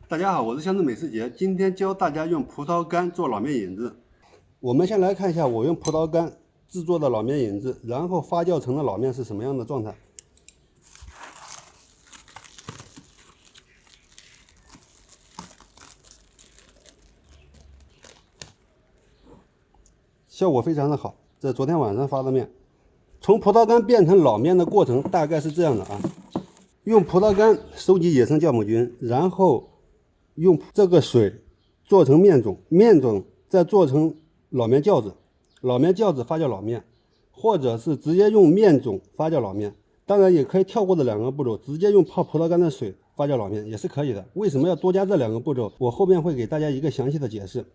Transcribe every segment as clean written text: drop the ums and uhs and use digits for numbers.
大家好，我是乡村美食节，今天教大家用葡萄干做老面引子。我们先来看一下我用葡萄干制作的老面引子，然后发酵成的老面是什么样的状态。效果非常的好，这昨天晚上发的面。从葡萄干变成老面的过程大概是这样的啊，用葡萄干收集野生酵母菌，然后用这个水做成面种，面种再做成老面酵子，老面酵子发酵老面，或者是直接用面种发酵老面。当然也可以跳过这两个步骤，直接用泡葡萄干的水发酵老面也是可以的。为什么要多加这两个步骤？我后面会给大家一个详细的解释。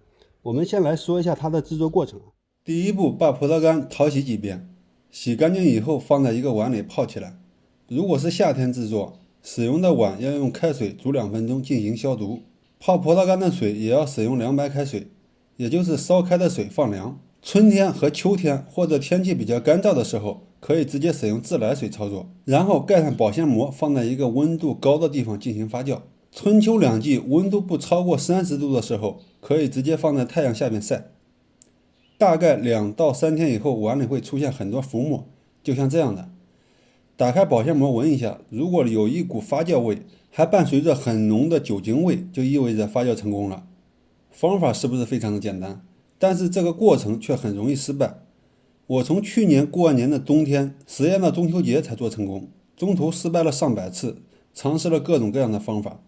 我们先来说一下它的制作过程。第一步，把葡萄干淘洗几遍，洗干净以后放在一个碗里泡起来。如果是夏天制作，使用的碗要用开水煮2分钟进行消毒。泡葡萄干的水也要使用凉白开水，也就是烧开的水放凉。春天和秋天或者天气比较干燥的时候，可以直接使用自来水操作，然后盖上保鲜膜，放在一个温度高的地方进行发酵。春秋两季温度不超过30度的时候，可以直接放在太阳下面晒。大概2到3天以后，碗里会出现很多浮沫，就像这样的。打开保鲜膜闻一下，如果有一股发酵味，还伴随着很浓的酒精味，就意味着发酵成功了。方法是不是非常的简单？但是这个过程却很容易失败。我从去年过完年的冬天实验到中秋节才做成功，中途失败了上百次，尝试了各种各样的方法。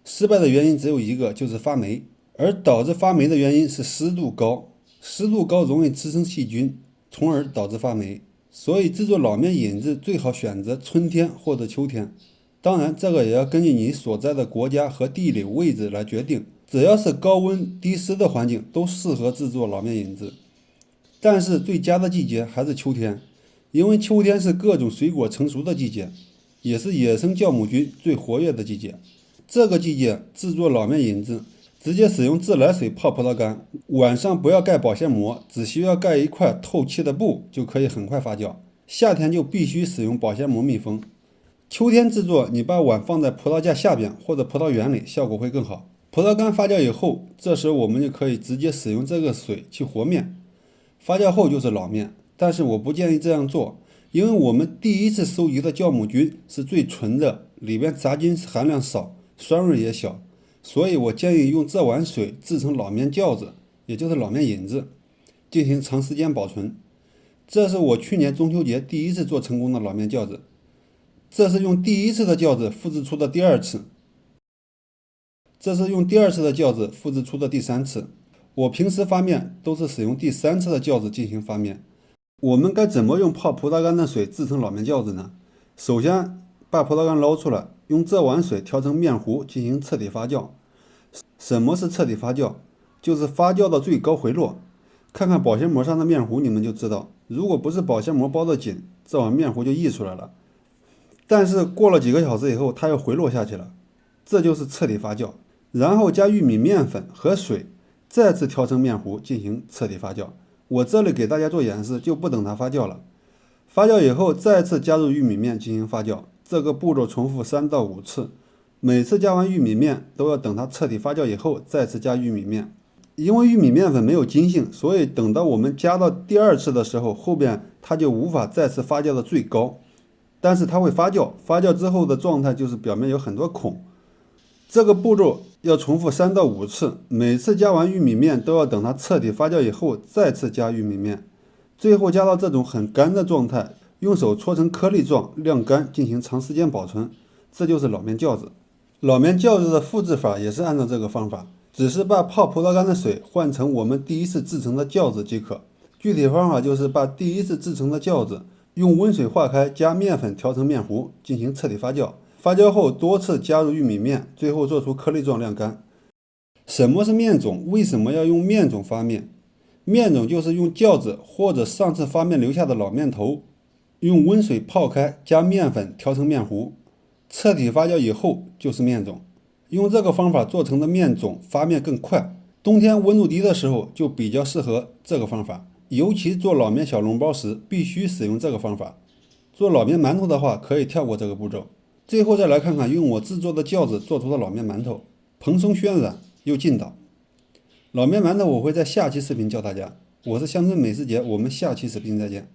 失败的原因只有一个，就是发霉，而导致发霉的原因是湿度高，湿度高容易滋生细菌，从而导致发霉。所以制作老面引子最好选择春天或者秋天，当然这个也要根据你所在的国家和地理位置来决定。只要是高温低湿的环境都适合制作老面引子，但是最佳的季节还是秋天，因为秋天是各种水果成熟的季节，也是野生酵母菌最活跃的季节。这个季节制作老面引子，直接使用自来水泡葡萄干，晚上不要盖保鲜膜，只需要盖一块透气的布就可以很快发酵。夏天就必须使用保鲜膜密封。秋天制作，你把碗放在葡萄架下边或者葡萄园里，效果会更好。葡萄干发酵以后，这时我们就可以直接使用这个水去和面，发酵后就是老面。但是我不建议这样做，因为我们第一次收集的酵母菌是最纯的，里边杂菌含量少，酸味也小，所以我建议用这碗水制成老面酵子，也就是老面引子，进行长时间保存。这是我去年中秋节第一次做成功的老面酵子，这是用第一次的酵子复制出的第二次。这是用第二次的酵子复制出的第3次。我平时发面都是使用第3次的酵子进行发面。我们该怎么用泡葡萄干的水制成老面酵子呢？首先把葡萄干捞出来，用这碗水调成面糊进行彻底发酵。什么是彻底发酵？就是发酵到最高回落。看看保鲜膜上的面糊，你们就知道，如果不是保鲜膜包得紧，这碗面糊就溢出来了。但是过了几个小时以后，它又回落下去了，这就是彻底发酵。然后加玉米面粉和水，再次调成面糊进行彻底发酵。我这里给大家做演示，就不等它发酵了。发酵以后，再次加入玉米面进行发酵，这个步骤重复3到5次。每次加完玉米面都要等它彻底发酵以后再次加玉米面。因为玉米面粉没有筋性，所以等到我们加到第2次的时候，后边它就无法再次发酵到最高。但是它会发酵，发酵之后的状态就是表面有很多孔。这个步骤要重复3到5次，每次加完玉米面都要等它彻底发酵以后再次加玉米面，最后加到这种很干的状态，用手搓成颗粒状晾干进行长时间保存，这就是老面酵子。老面酵子的复制法也是按照这个方法，只是把泡葡萄干的水换成我们第一次制成的酵子即可。具体方法就是把第一次制成的酵子用温水化开，加面粉调成面糊进行彻底发酵。发酵后多次加入玉米面，最后做出颗粒状晾干。什么是面种？为什么要用面种发面？面种就是用酵子或者上次发面留下的老面头，用温水泡开，加面粉调成面糊，彻底发酵以后就是面种。用这个方法做成的面种发面更快，冬天温度低的时候就比较适合这个方法，尤其做老面小笼包时必须使用这个方法。做老面馒头的话可以跳过这个步骤。最后再来看看用我制作的酵子做出的老面馒头。蓬松暄软又劲道。老面馒头我会在下期视频教大家。我是乡村美食节，我们下期视频再见。